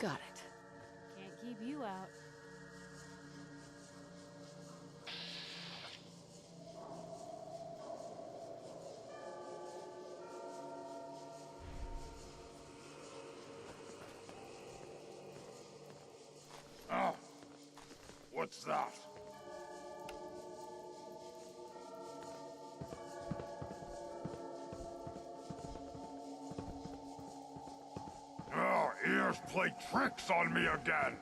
Got it. Can't keep you out. Ah, what's that? Oh, ears play tricks on me again!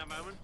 moment.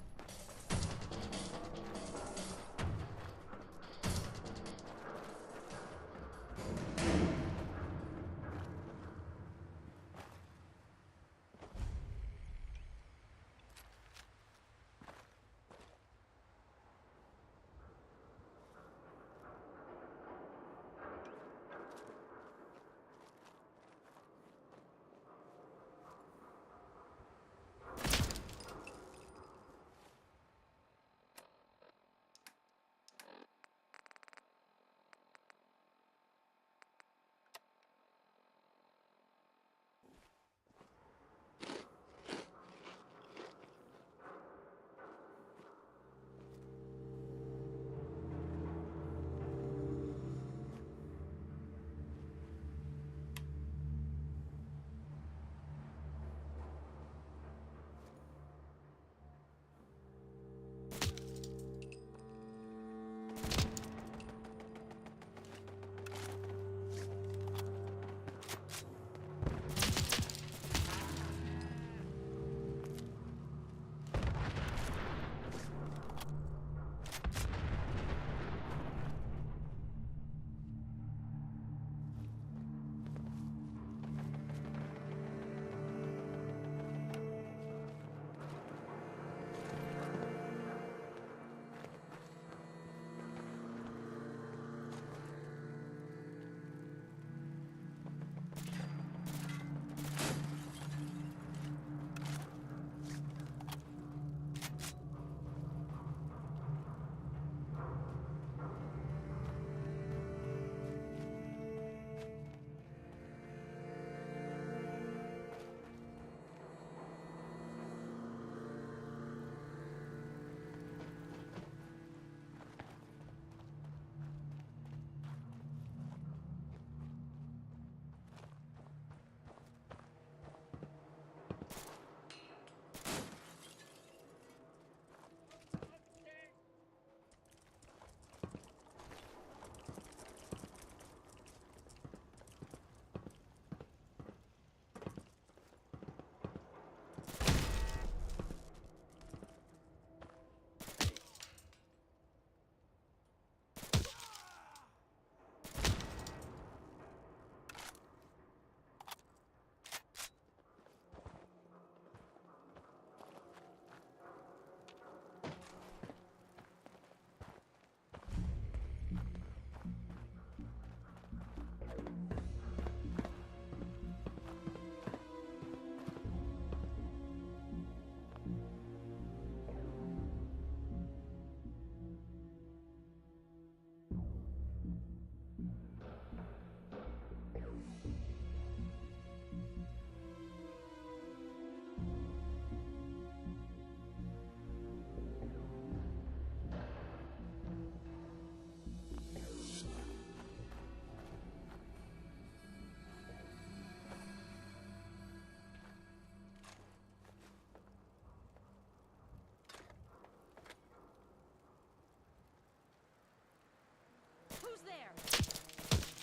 Who's there?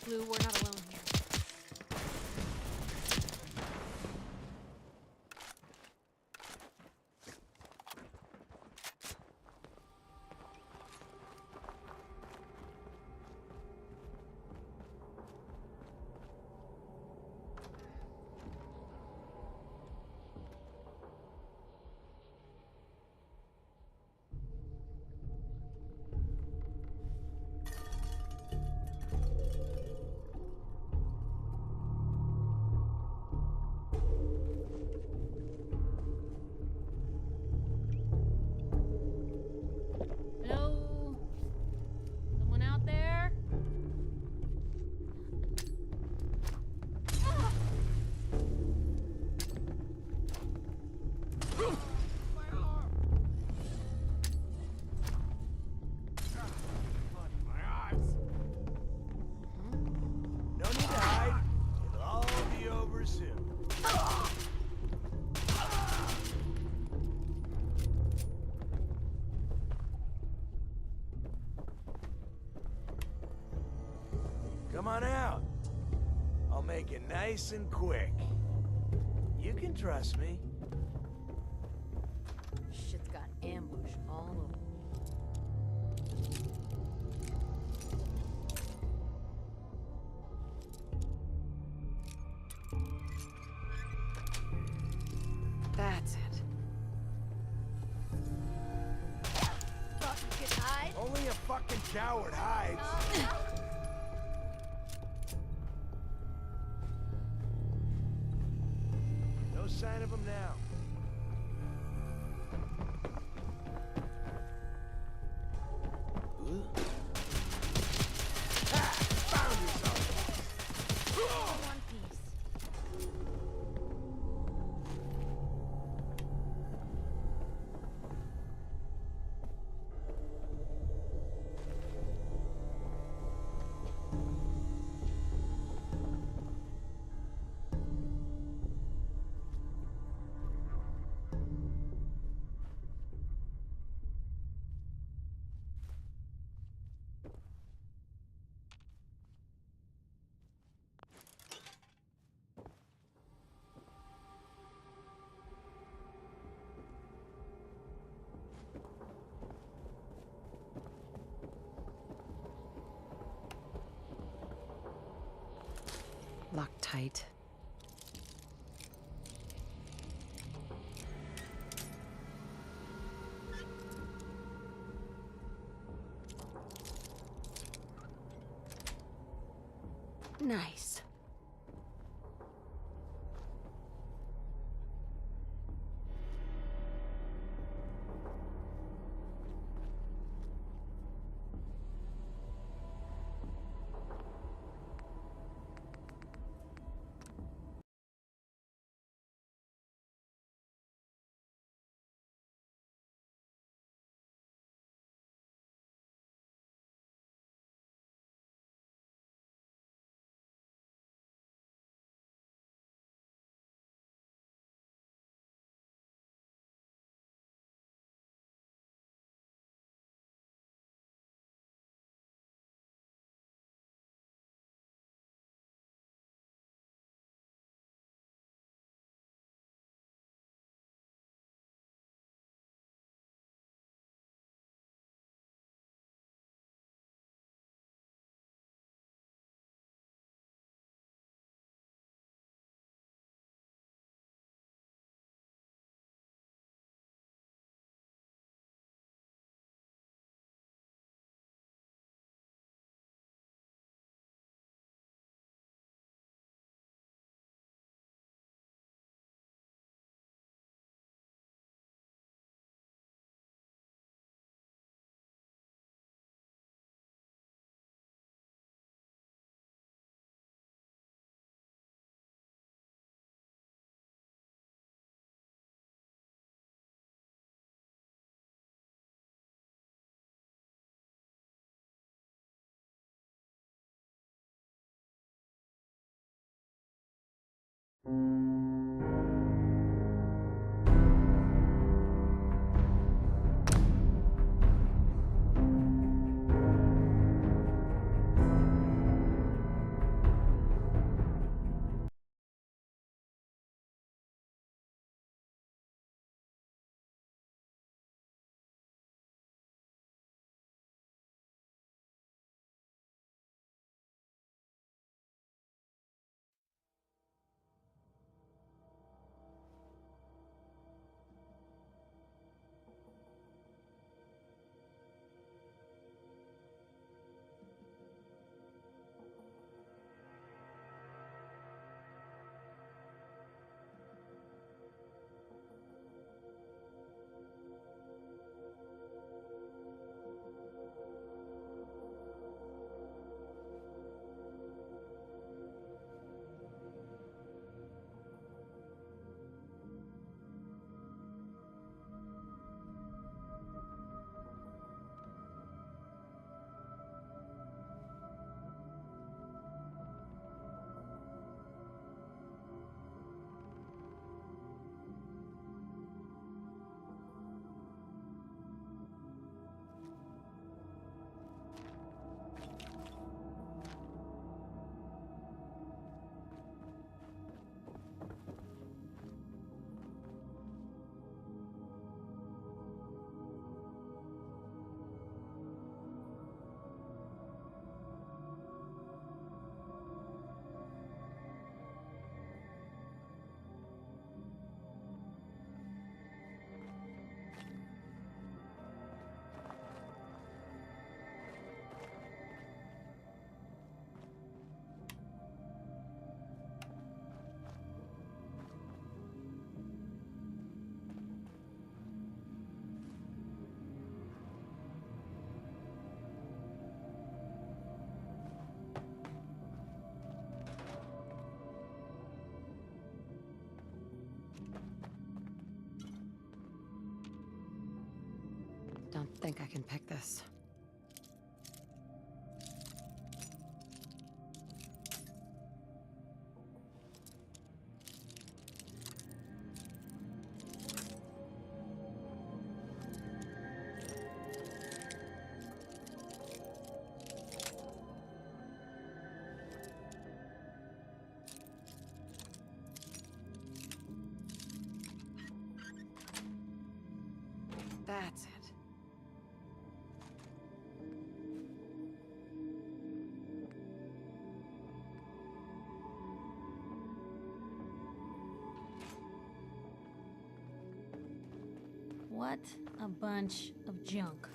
Blue, we're not alone here. Hello? Someone out there? My eyes! No need to hide. It'll all be over soon. Come on out. I'll make it nice and quick. You can trust me. Shit's gotten Ambush all over. That's it. Thought you could hide? Only a fucking coward hides. No sign of him now. Ha! Found yourself. One piece. Locked tight. Nice. don't think I can pick this. That's it. What a bunch of junk.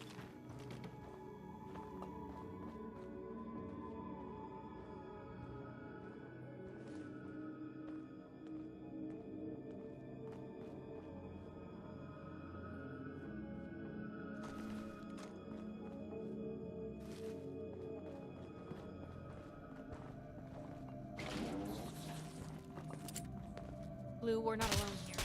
Blue, we're not alone here.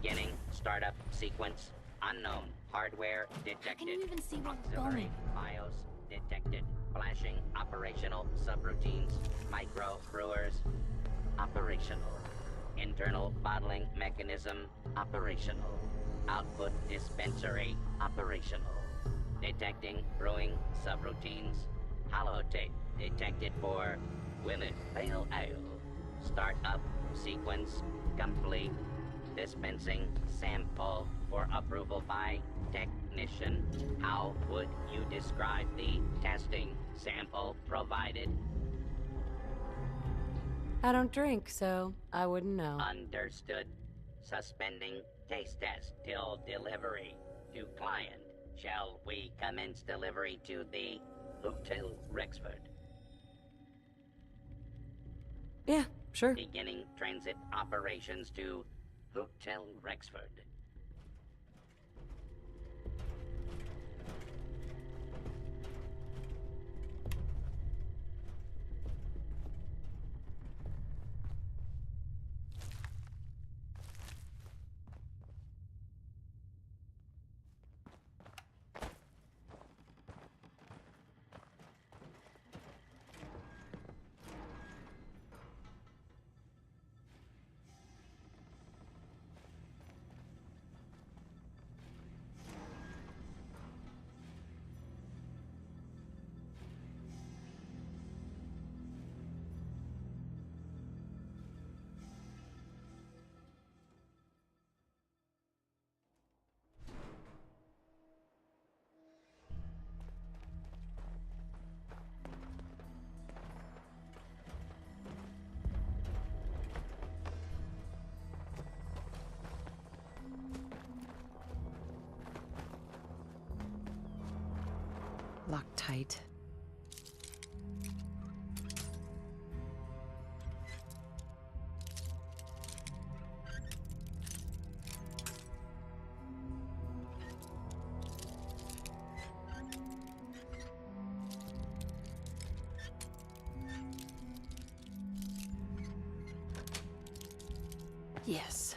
Beginning startup sequence unknown. Hardware detected. Can you even see where we're Auxiliary going? BIOS detected. Flashing operational subroutines. Micro brewers operational. Internal bottling mechanism operational. Output dispensary operational. Detecting brewing subroutines. Holotape detected for Willet Pale Ale. Startup sequence complete. Dispensing sample for approval by technician. How would you describe the testing sample provided? I don't drink, so I wouldn't know. Understood. Suspending taste test till delivery to client. Shall we commence delivery to the Hotel Rexford? Yeah, sure. Beginning transit operations to Hotel Rexford. Locked tight. Yes.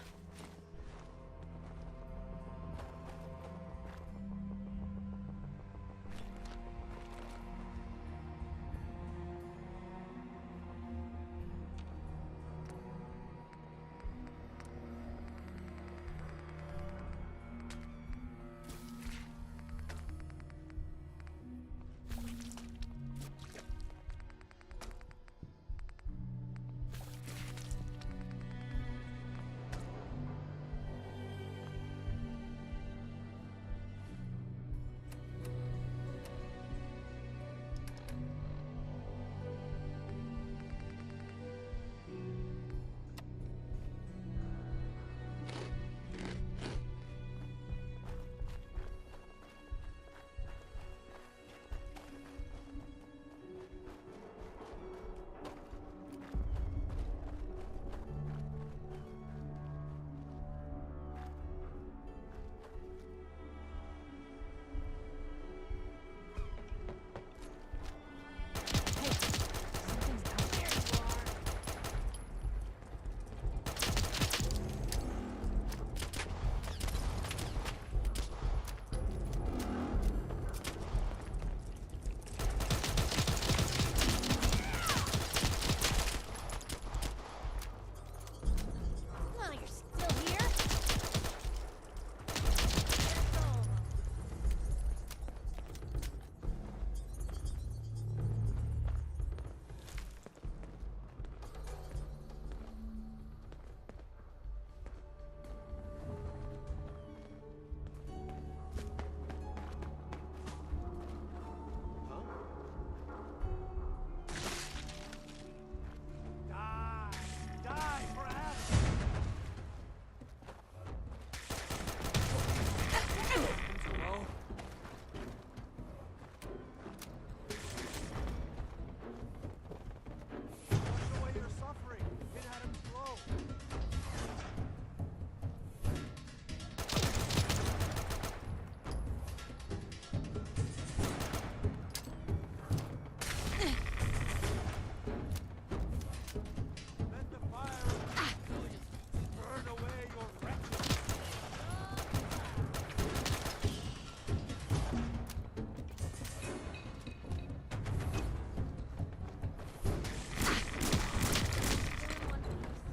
Oh, you're still here? There's all of 'em. Die! Die, perhaps! Hello? Wash away your suffering. Hit Adam's blow. Let the fire of resilience burn away your wretched. Still in one piece.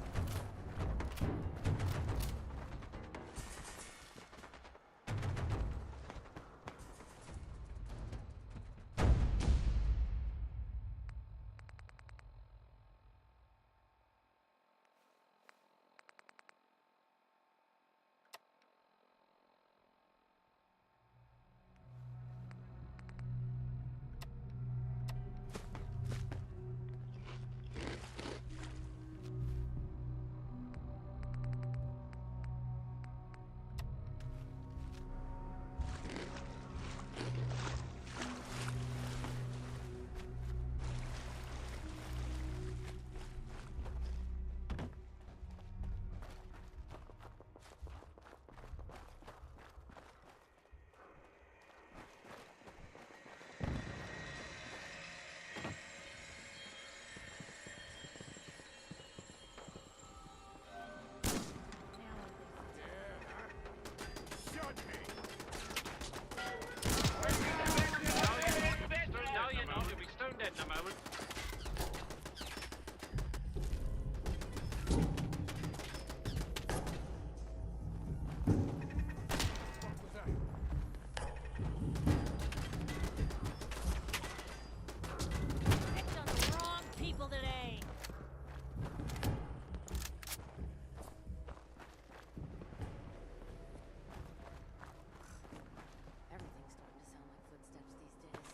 Shut me! Now you know you'll be stone dead in a moment. What was that? Picked on the wrong people today. Everything's starting to sound like footsteps these days.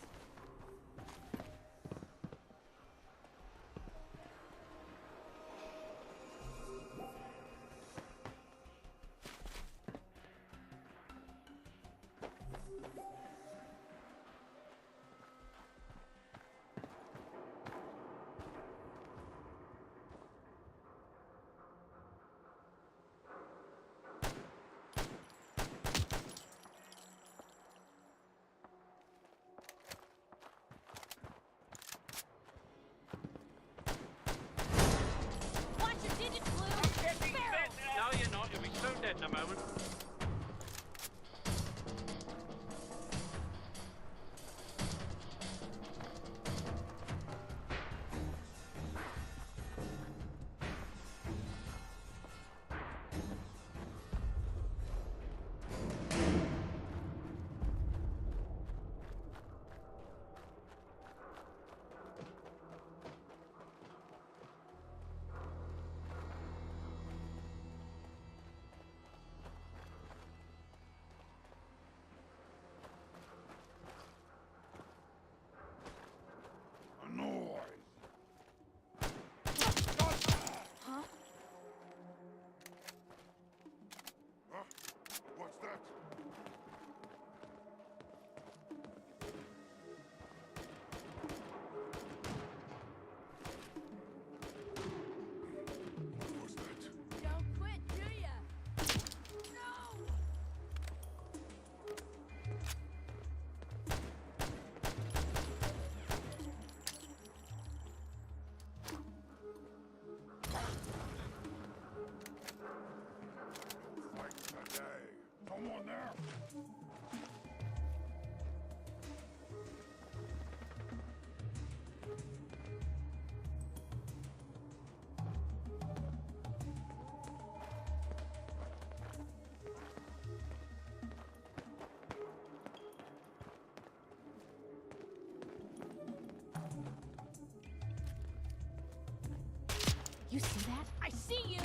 You see that? I see you!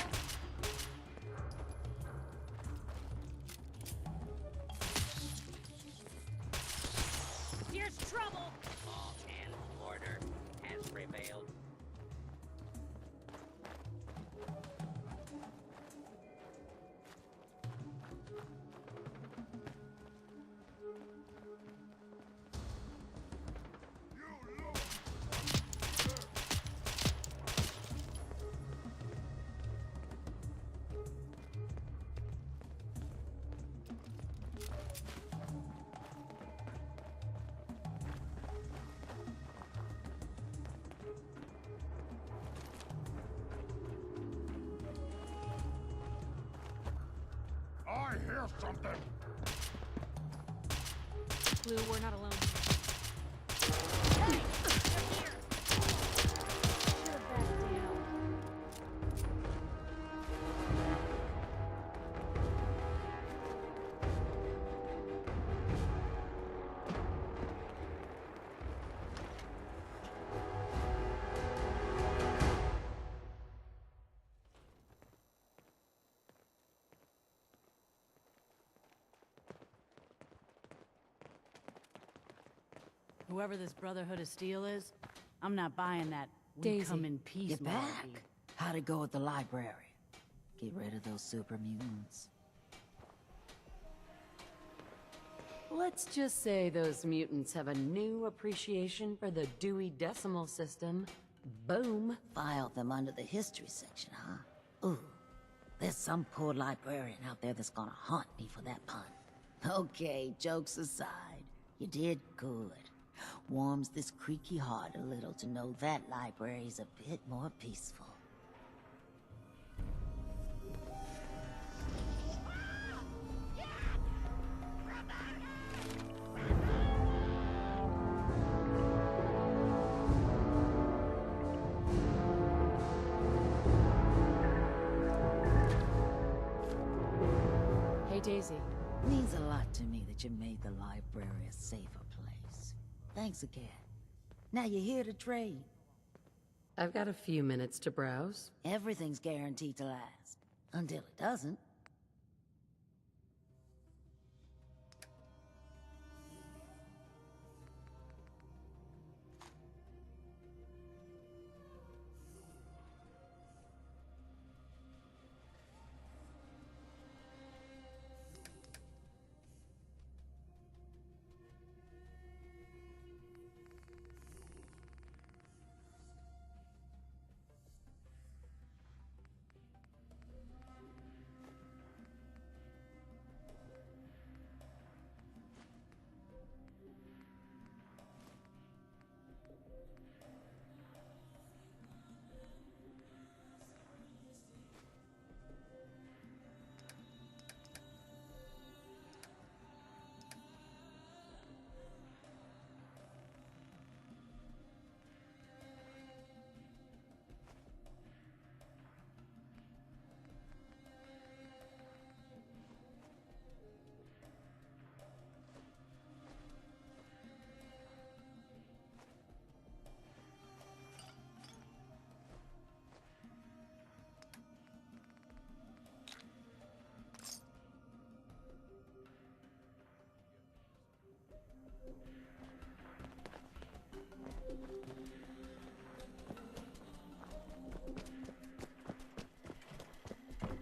Here's trouble! Law and order has prevailed. I hear something. Blue, we're not alone. Hey! They're here! Should've backed down. Whoever this Brotherhood of Steel is, I'm not buying that we Daisy, come in peace You're malarkey. back. How'd it go at the library? Get rid of those super mutants. Let's just say those mutants have a new appreciation for the Dewey Decimal System. Boom. Filed them under the history section, huh? Ooh. There's some poor librarian out there that's gonna haunt me for that pun. Okay, jokes aside, you did good. Warms this creaky heart a little to know that library's a bit more peaceful. Hey, Daisy. Means a lot to me that you made the library a safer place. Thanks again. Now you're here to trade. I've got a few minutes to browse. Everything's guaranteed to last. Until it doesn't.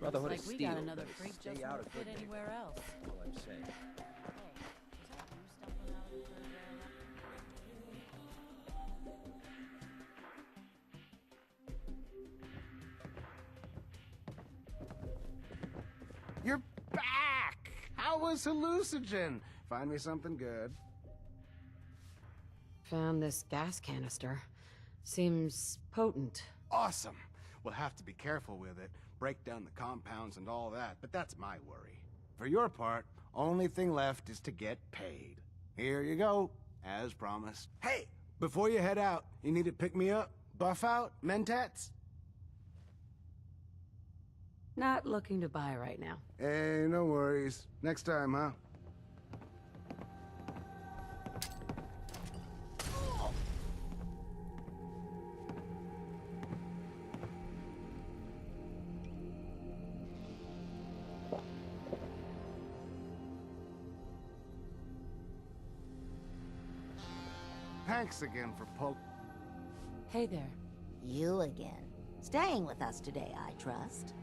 Brotherhood Like of we Steel. got another better freak stay just out won't of fit good anywhere neighborhoods. else. That's all I'm saying. Hey, is that you stumbling out of the third rail? You're back! How was hallucinogen? Find me something good. Found this gas canister. Seems potent. Awesome! We'll have to be careful with it, break down the compounds and all that, but that's my worry. For your part, only thing left is to get paid. Here you go, as promised. Hey, before you head out, you need to pick me up? Buff out? Mentats? Not looking to buy right now. Hey, no worries. Next time, huh? Thanks again for poke. Hey there. You again. Staying with us today, I trust.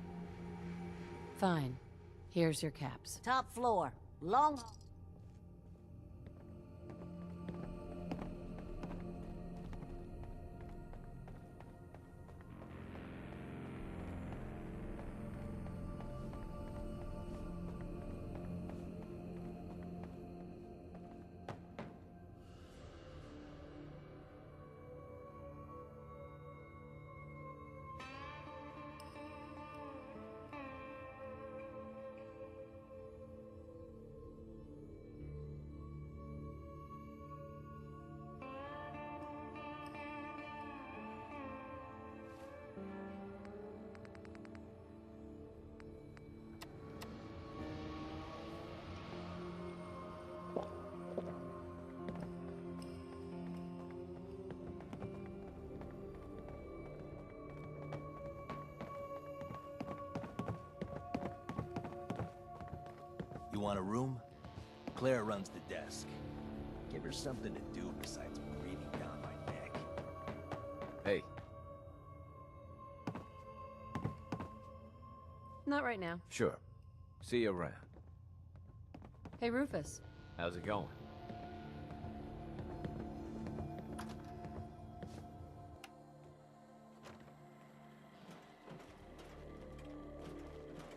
Fine. Here's your caps. Top floor. Long... You want a room? Claire runs the desk. Give her something to do besides breathing down my neck. Hey, Not right now. sure. See you around. Hey, Rufus. How's it going?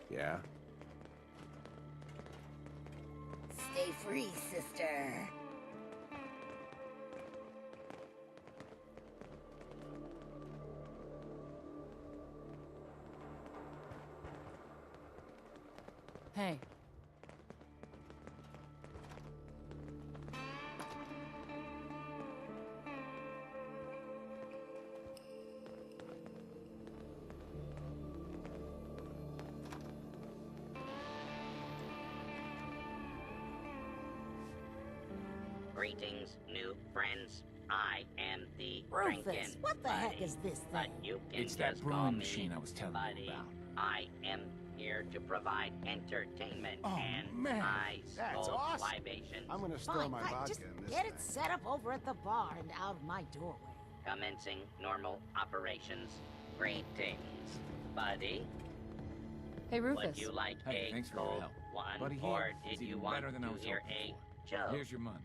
Yeah? Stay free, sister. Hey. Greetings, new friends. I am the Rufus, Drinkin' what the heck Buddy, is this but thing? you can It's that just call brewing me machine I was telling you Buddy. about. I am here to provide entertainment Oh, and man, ice that's cold awesome. libations. I'm gonna stir Fine, my fine. vodka Just in this get thing. it set up over at the bar and out of my doorway. Commencing normal operations. Greetings, Buddy. Hey, Would Rufus. you like Hey, a thanks for your cold help. one, Buddy here or is did you even want better than I to was hear hoping a for. joke? Here's your money.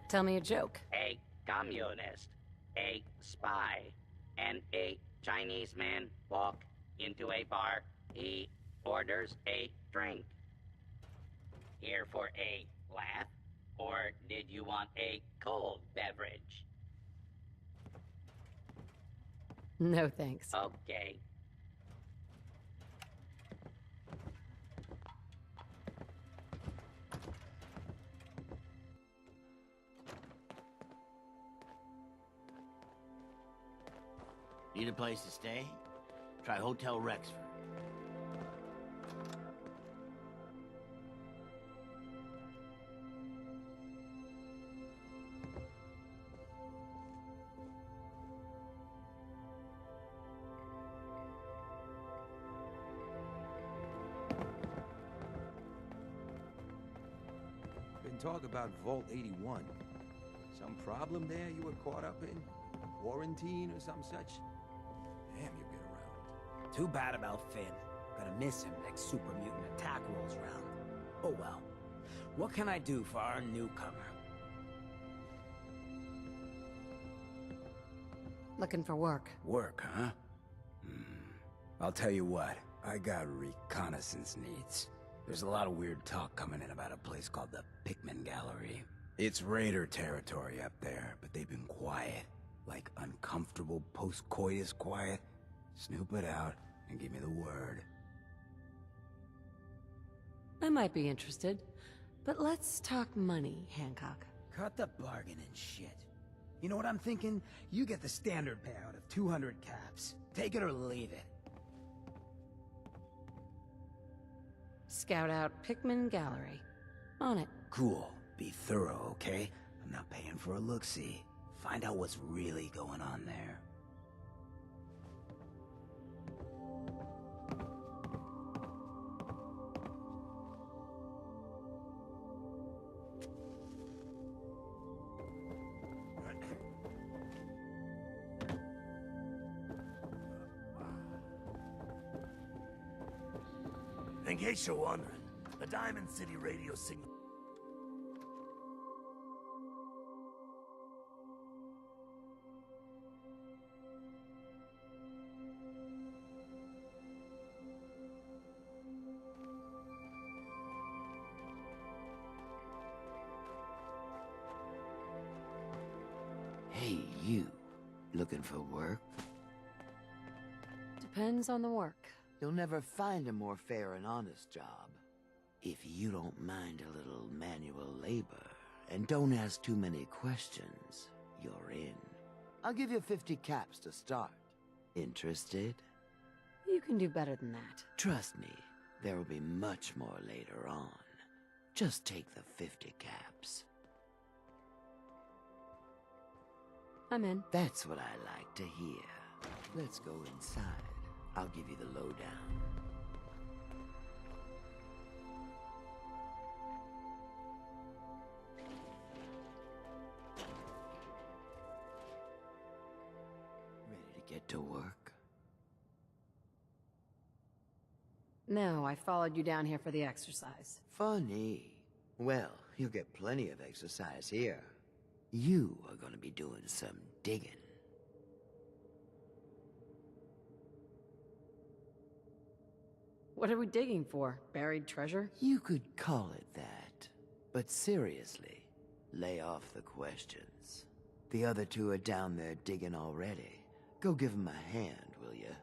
Tell me a joke. A communist, a spy, and a Chinese man walk into a bar. He orders a drink. Here for a laugh, or did you want a cold beverage? No thanks. Okay. Need a place to stay? Try Hotel Rexford. Been talk about Vault 81. Some problem there you were caught up in? Quarantine or some such? Damn, you've been around. Too bad about Finn. Gonna miss him next super mutant attack rolls around. Oh well. What can I do for our newcomer? Looking for work. Work, huh? I'll tell you what. I got reconnaissance needs. There's a lot of weird talk coming in about a place called the Pikmin Gallery. It's raider territory up there, but they've been quiet. Like uncomfortable post-coitus quiet. Snoop it out and give me the word. I might be interested, but let's talk money, Hancock. Cut the bargaining shit. You know what I'm thinking? You get the standard payout of 200 caps. Take it or leave it. Scout out Pikmin Gallery. On it. Cool. Be thorough, okay? I'm not paying for a look-see. Find out what's really going on there. In case you're wondering, the Diamond City radio signal... Hey, you. Looking for work? Depends on the work. You'll never find a more fair and honest job. If you don't mind a little manual labor, and don't ask too many questions, you're in. I'll give you 50 caps to start. Interested? You can do better than that. Trust me, there will be much more later on. Just take the 50 caps. I'm in. That's what I like to hear. Let's go inside. I'll give you the lowdown. Ready to get to work? No, I followed you down here for the exercise. Funny. Well, you'll get plenty of exercise here. You are gonna be doing some digging. What are we digging for? Buried treasure? You could call it that. But seriously, lay off the questions. The other two are down there digging already. Go give them a hand, will ya?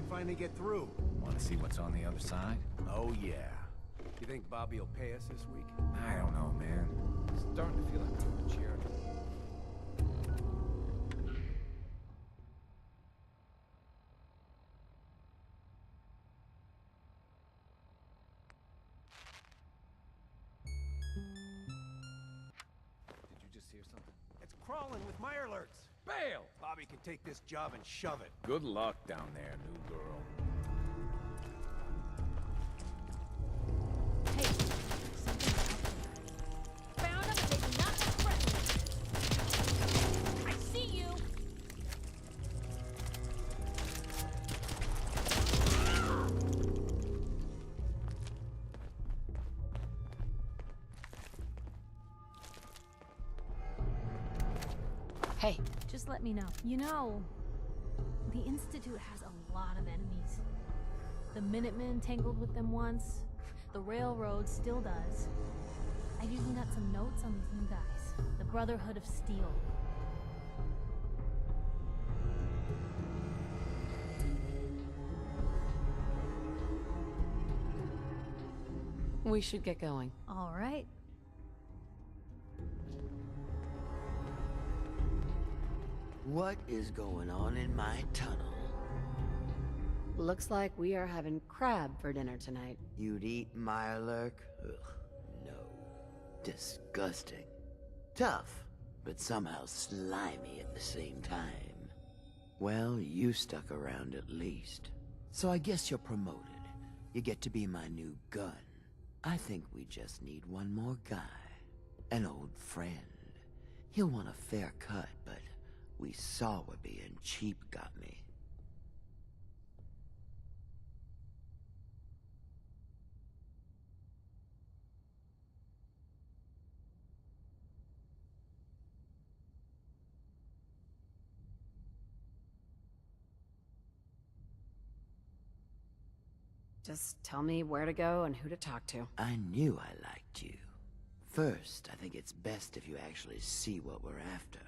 Finally get through. Want to see what's on the other side? Oh, yeah. You think Bobby will pay us this week? I don't know, man. Starting to feel like doing charity. Did you just hear something? It's crawling with my alerts. Bail! Bobby can take this job and shove it. Good luck down there, new girl. Hey, something's up there. Found them and they do not look friendly. I see you. Hey. Just let me know. You know, the Institute has a lot of enemies. The Minutemen tangled with them once. The Railroad still does. I've even got some notes on these new guys. The Brotherhood of Steel. We should get going. All right. What is going on in my tunnel? Looks like we are having crab for dinner tonight. You'd eat Mirelurk? Ugh, no. Disgusting. Tough, but somehow slimy at the same time. Well, you stuck around at least. So I guess you're promoted. You get to be my new gun. I think we just need one more guy. An old friend. He'll want a fair cut, but we saw what being cheap got me. Just tell me where to go and who to talk to. I knew I liked you. First, I think it's best if you actually see what we're after.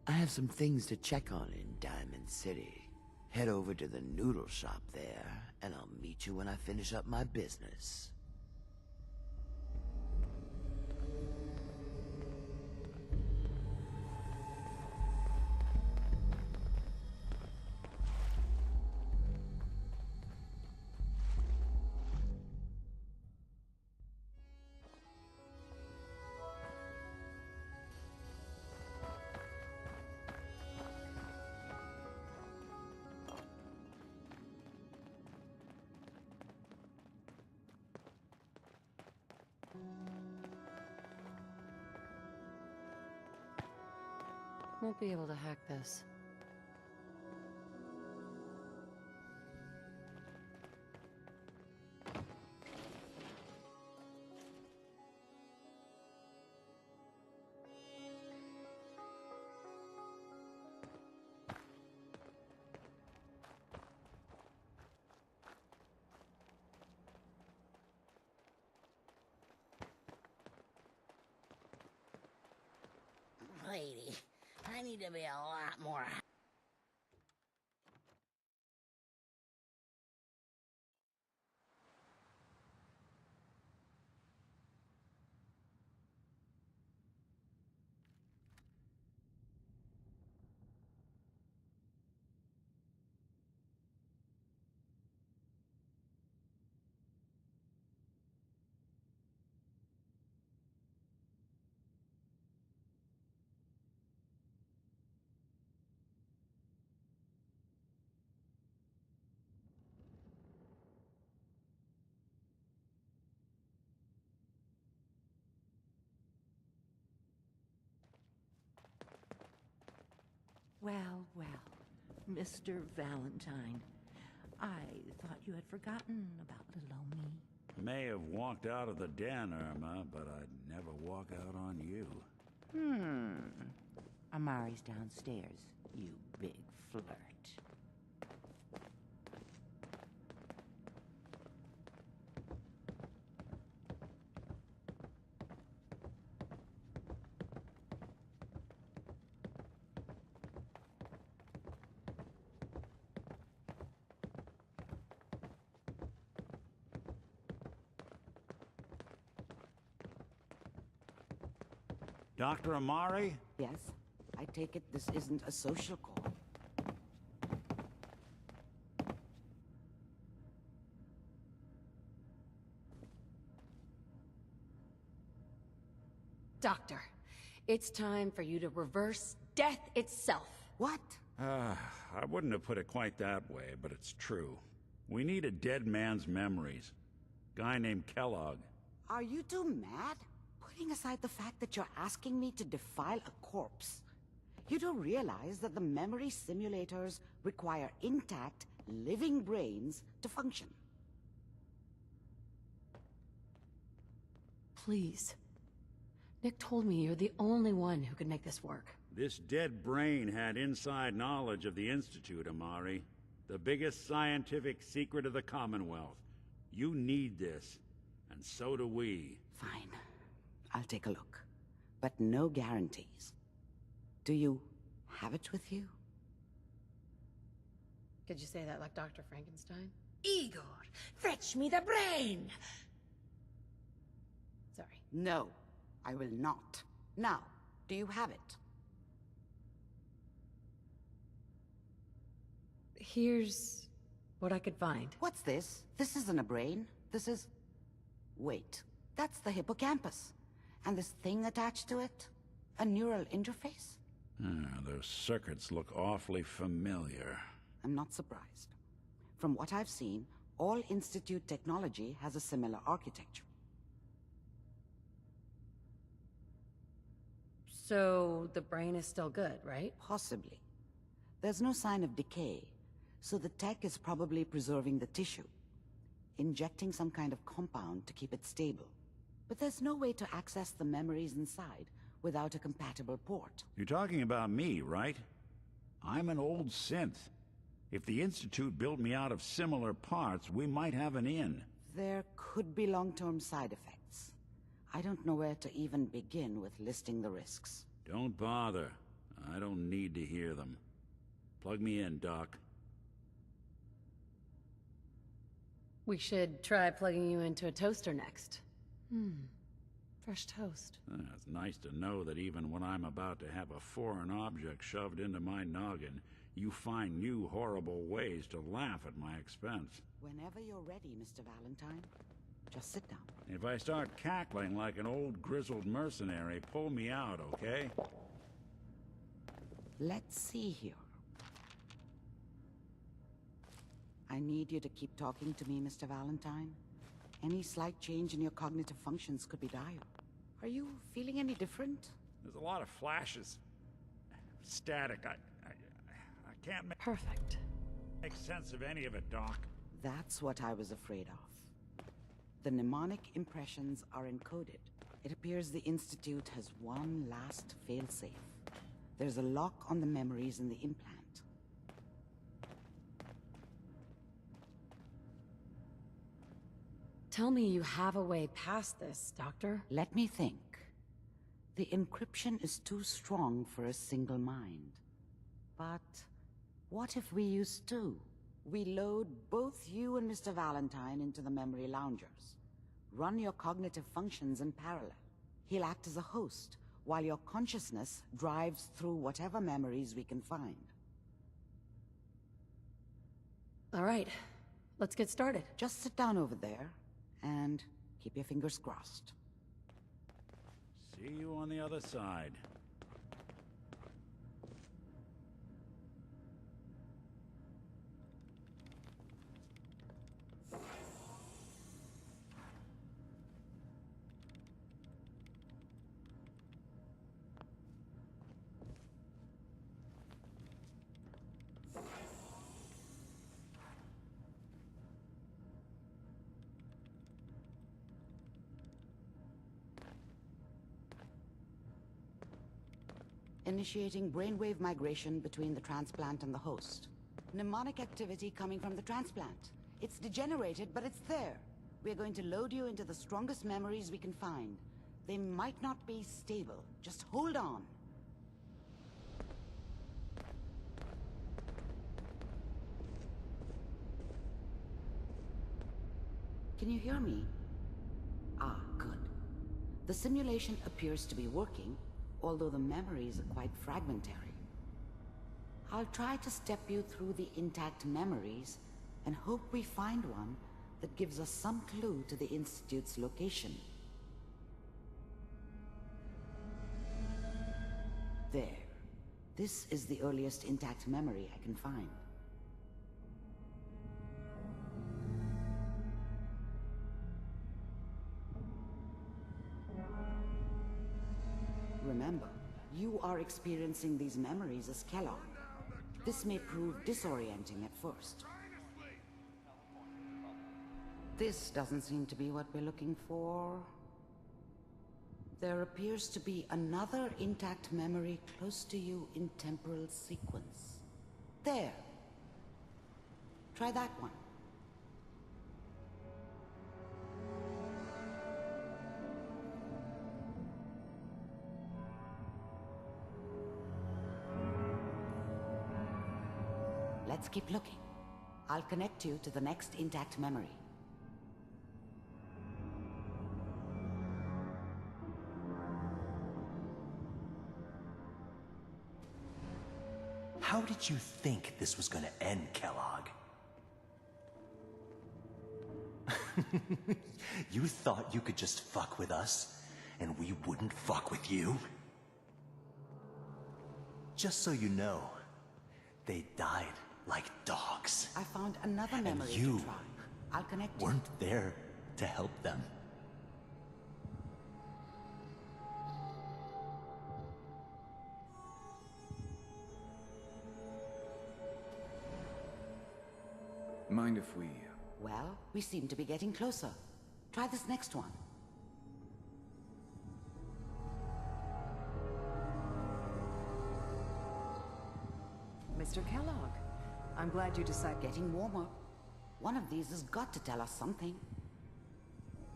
I have some things to check on in Diamond City. Head over to the noodle shop there, and I'll meet you when I finish up my business. Won't be able to hack this. Lady, I need to be a lot more... Well, well, Mr. Valentine. I thought you had forgotten about little old me. May have walked out of the den, Irma, but I'd never walk out on you. Amari's downstairs, you big flirt. Dr. Amari? Yes? I take it this isn't a social call. Doctor, it's time for you to reverse death itself. What? I wouldn't have put it quite that way, but it's true. We need a dead man's memories. Guy named Kellogg. Are you two mad? Putting aside the fact that you're asking me to defile a corpse, you do realize that the memory simulators require intact, living brains to function. Please. Nick told me you're the only one who can make this work. This dead brain had inside knowledge of the Institute, Amari. The biggest scientific secret of the Commonwealth. You need this, and so do we. Fine. I'll take a look. But no guarantees. Do you have it with you? Could you say that like Dr. Frankenstein? Igor, fetch me the brain! Sorry. No, I will not. Now, do you have it? Here's what I could find. What's this? This isn't a brain. This is... Wait, that's the hippocampus. And this thing attached to it? A neural interface? Those circuits look awfully familiar. I'm not surprised. From what I've seen, all Institute technology has a similar architecture. So, the brain is still good, right? Possibly. There's no sign of decay, so the tech is probably preserving the tissue, injecting some kind of compound to keep it stable. But there's no way to access the memories inside without a compatible port. You're talking about me, right? I'm an old synth. If the Institute built me out of similar parts, we might have an in. There could be long-term side effects. I don't know where to even begin with listing the risks. Don't bother. I don't need to hear them. Plug me in, Doc. We should try plugging you into a toaster next. Fresh toast. It's nice to know that even when I'm about to have a foreign object shoved into my noggin, you find new horrible ways to laugh at my expense. Whenever you're ready, Mr. Valentine, just sit down. If I start cackling like an old grizzled mercenary, pull me out, okay? Let's see here. I need you to keep talking to me, Mr. Valentine. Any slight change in your cognitive functions could be dire. Are you feeling any different? There's a lot of flashes. static. I can't Perfect. make sense of any of it, Doc. That's what I was afraid of. The mnemonic impressions are encoded. It appears the Institute has one last failsafe. There's a lock on the memories in the implant. Tell me you have a way past this, Doctor. Let me think. The encryption is too strong for a single mind. But what if we use two? We load both you and Mr. Valentine into the memory loungers. Run your cognitive functions in parallel. He'll act as a host, while your consciousness drives through whatever memories we can find. All right, let's get started. Just sit down over there, and keep your fingers crossed. See you on the other side. Initiating brainwave migration between the transplant and the host. Mnemonic activity coming from the transplant. It's degenerated, but it's there. We're going to load you into the strongest memories we can find. They might not be stable. Just hold on. Can you hear me? Ah, good. The simulation appears to be working, although the memories are quite fragmentary. I'll try to step you through the intact memories and hope we find one that gives us some clue to the Institute's location. There. This is the earliest intact memory I can find. Remember, you are experiencing these memories as Kellogg. This may prove disorienting at first. This doesn't seem to be what we're looking for. There appears to be another intact memory close to you in temporal sequence. There. Try that one. Let's keep looking. I'll connect you to the next intact memory. How did you think this was gonna end, Kellogg? You thought you could just fuck with us, and we wouldn't fuck with you? Just so you know, they died like dogs. I found another memory and you to try. I'll connect you. weren't there to help them. Mind if we... Well, we seem to be getting closer. Try this next one. Mr. Kellogg, I'm glad you decided. Getting warmer. One of these has got to tell us something.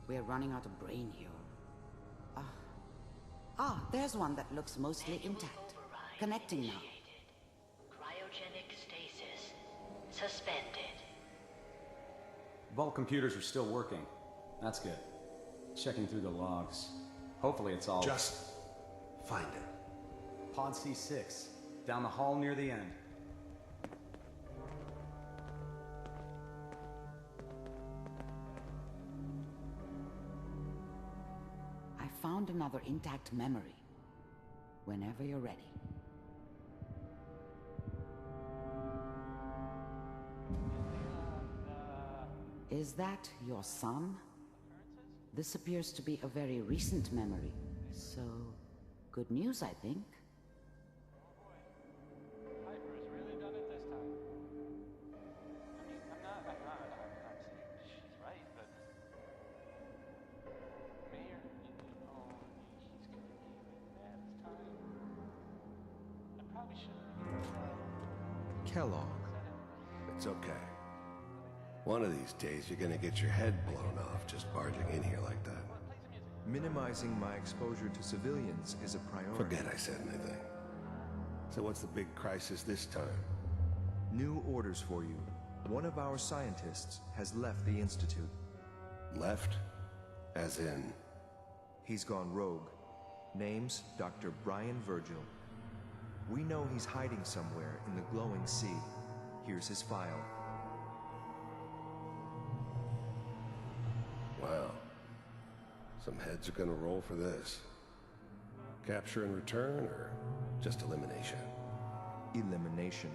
We're running out of brain here. There's one that looks mostly intact. Connecting now. Cryogenic stasis suspended. Vault computers are still working. That's good. Checking through the logs. Hopefully it's all... Just find it. Pod C6. Down the hall near the end. I found another intact memory. Whenever you're ready. Is that your son? This appears to be a very recent memory, so good news, I think. Kellogg. It's okay. One of these days, you're gonna get your head blown off just barging in here like that. Minimizing my exposure to civilians is a priority. Forget I said anything. So what's the big crisis this time? New orders for you. One of our scientists has left the Institute. Left? As in? He's gone rogue. Name's Dr. Brian Virgil. We know he's hiding somewhere in the glowing sea. Here's his file. Wow. Some heads are gonna roll for this. Capture and return, or just elimination? Elimination.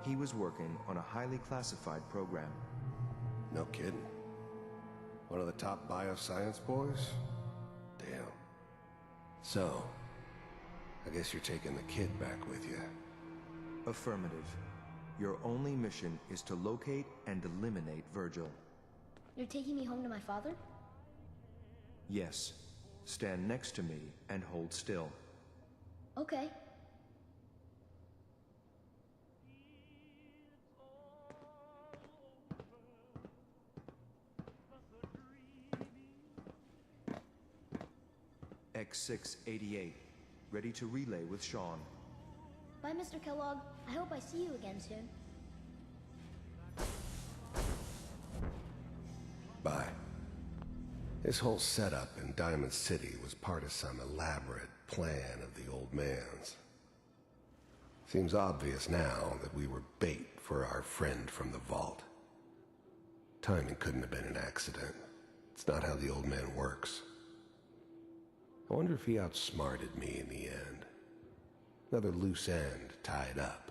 He was working on a highly classified program. No kidding. One of the top bioscience boys? Damn. So, I guess you're taking the kid back with you. Affirmative. Your only mission is to locate and eliminate Virgil. You're taking me home to my father? Yes. Stand next to me and hold still. Okay. X688. Ready to relay with Sean. Bye, Mr. Kellogg. I hope I see you again soon. Bye. This whole setup in Diamond City was part of some elaborate plan of the old man's. Seems obvious now that we were bait for our friend from the vault. Timing couldn't have been an accident. It's not how the old man works. I wonder if he outsmarted me in the end. Another loose end tied up.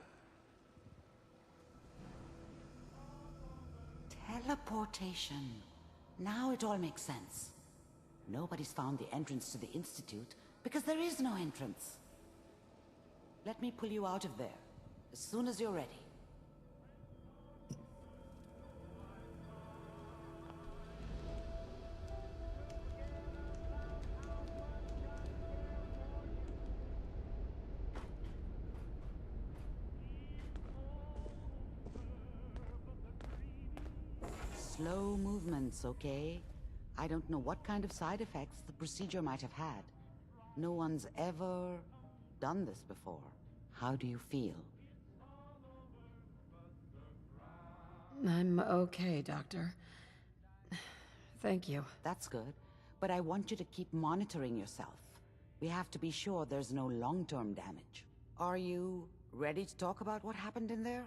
Teleportation. Now it all makes sense. Nobody's found the entrance to the Institute because there is no entrance. Let me pull you out of there as soon as you're ready. Slow movements, okay? I don't know what kind of side effects the procedure might have had. No one's ever done this before. How do you feel? I'm okay, Doctor. Thank you. That's good, but I want you to keep monitoring yourself. We have to be sure there's no long-term damage. Are you ready to talk about what happened in there?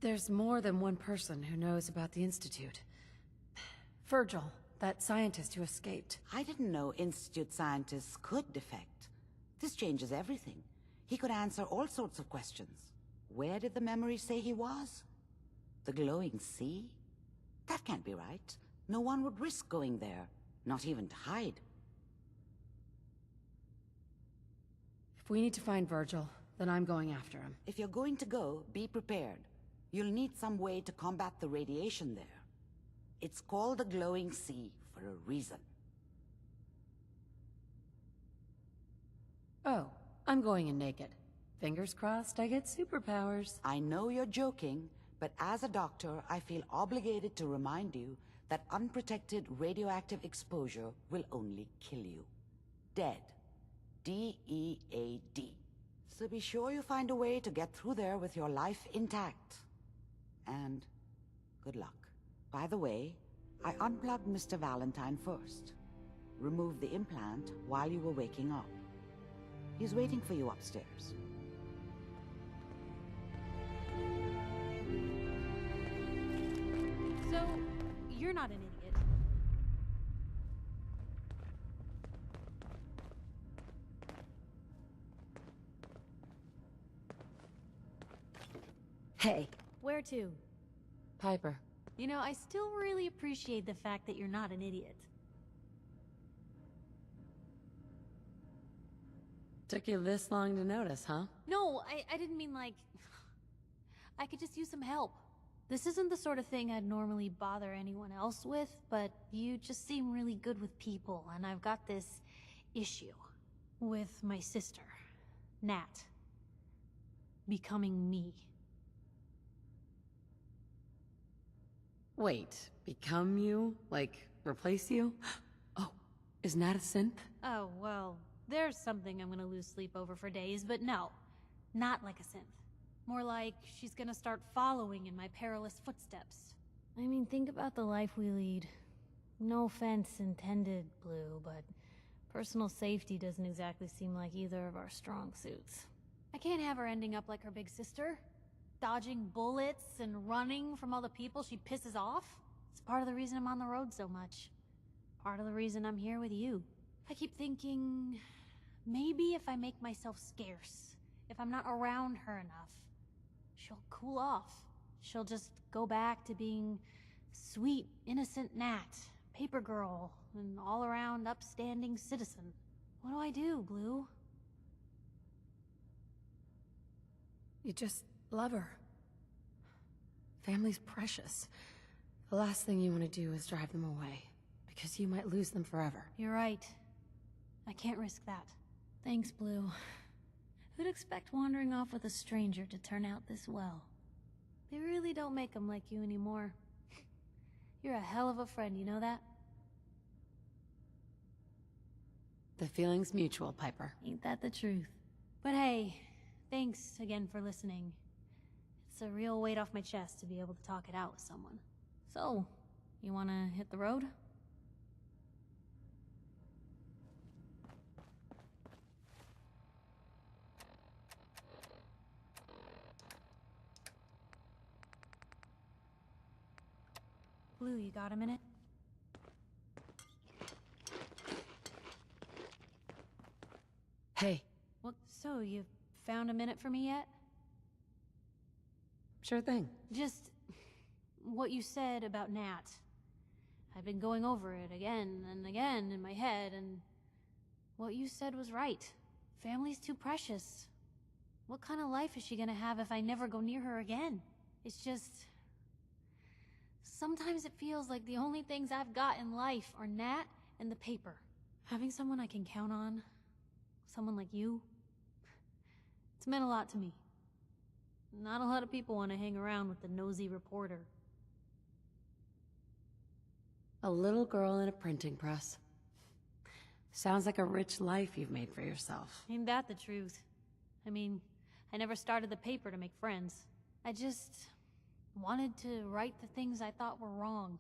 There's more than one person who knows about the Institute. Virgil, that scientist who escaped. I didn't know Institute scientists could defect. This changes everything. He could answer all sorts of questions. Where did the memory say he was? The glowing sea? That can't be right. No one would risk going there, not even to hide. If we need to find Virgil, then I'm going after him. If you're going to go, be prepared. You'll need some way to combat the radiation there. It's called the glowing sea for a reason. Oh, I'm going in naked. Fingers crossed I get superpowers. I know you're joking, but as a doctor, I feel obligated to remind you that unprotected radioactive exposure will only kill you. Dead. D-E-A-D. So be sure you find a way to get through there with your life intact. And good luck. By the way, I unplugged Mr. Valentine first. Removed the implant while you were waking up. He's waiting for you upstairs. So, you're not an idiot. Hey. Where to? Piper. You know, I still really appreciate the fact that you're not an idiot. Took you this long to notice, huh? No, I didn't mean like... I could just use some help. This isn't the sort of thing I'd normally bother anyone else with, but you just seem really good with people, and I've got this issue with my sister, Nat, becoming me. Wait, become you? Like, replace you? Oh, is Nat a synth? Oh, well, there's something I'm gonna lose sleep over for days, but no, not like a synth. More like she's gonna start following in my perilous footsteps. I mean, think about the life we lead. No offense intended, Blue, but personal safety doesn't exactly seem like either of our strong suits. I can't have her ending up like her big sister, dodging bullets and running from all the people she pisses off. It's part of the reason I'm on the road so much. Part of the reason I'm here with you. I keep thinking, maybe if I make myself scarce, if I'm not around her enough, she'll cool off. She'll just go back to being sweet, innocent Nat, paper girl, an all-around upstanding citizen. What do I do, Blue? You just love her. Family's precious. The last thing you want to do is drive them away, because you might lose them forever. You're right. I can't risk that. Thanks, Blue. Who'd expect wandering off with a stranger to turn out this well? They really don't make them like you anymore. You're a hell of a friend, you know that? The feeling's mutual, Piper. Ain't that the truth? But hey, thanks again for listening. It's a real weight off my chest to be able to talk it out with someone. So, you wanna hit the road? Blue, you got a minute? Hey. What? So, you found a minute for me yet? Sure thing. Just what you said about Nat. I've been going over it again and again in my head, and what you said was right. Family's too precious. What kind of life is she gonna have if I never go near her again? It's just... sometimes it feels like the only things I've got in life are Nat and the paper. Having someone I can count on, someone like you, it's meant a lot to me. Not a lot of people want to hang around with the nosy reporter. A little girl in a printing press. Sounds like a rich life you've made for yourself. Ain't that the truth? I mean, I never started the paper to make friends. I just wanted to write the things I thought were wrong.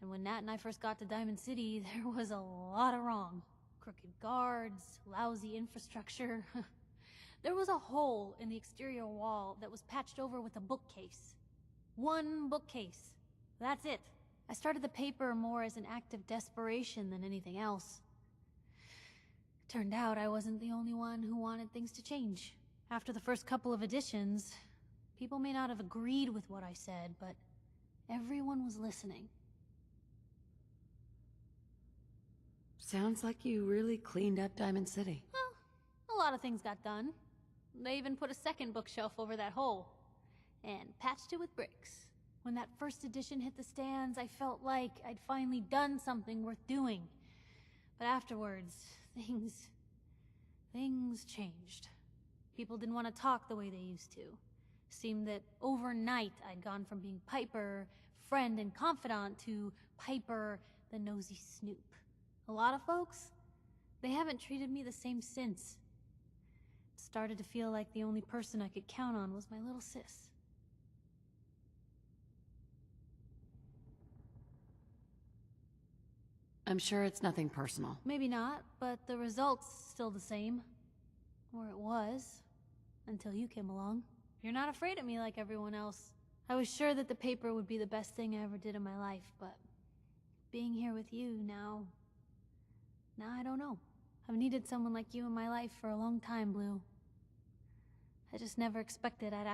And when Nat and I first got to Diamond City, there was a lot of wrong. Crooked guards, lousy infrastructure. There was a hole in the exterior wall that was patched over with a bookcase. One bookcase. That's it. I started the paper more as an act of desperation than anything else. Turned out I wasn't the only one who wanted things to change. After the first couple of editions, people may not have agreed with what I said, but everyone was listening. Sounds like you really cleaned up Diamond City. Well, a lot of things got done. They even put a second bookshelf over that hole. And patched it with bricks. When that first edition hit the stands, I felt like I'd finally done something worth doing. But afterwards, things changed. People didn't want to talk the way they used to. Seemed that overnight I'd gone from being Piper, friend and confidant, to Piper, the nosy snoop. A lot of folks, they haven't treated me the same since. It started to feel like the only person I could count on was my little sis. I'm sure it's nothing personal. Maybe not, but the result's still the same. Or it was. Until you came along. You're not afraid of me like everyone else. I was sure that the paper would be the best thing I ever did in my life, but being here with you now I don't know. I've needed someone like you in my life for a long time, Blue. I just never expected I'd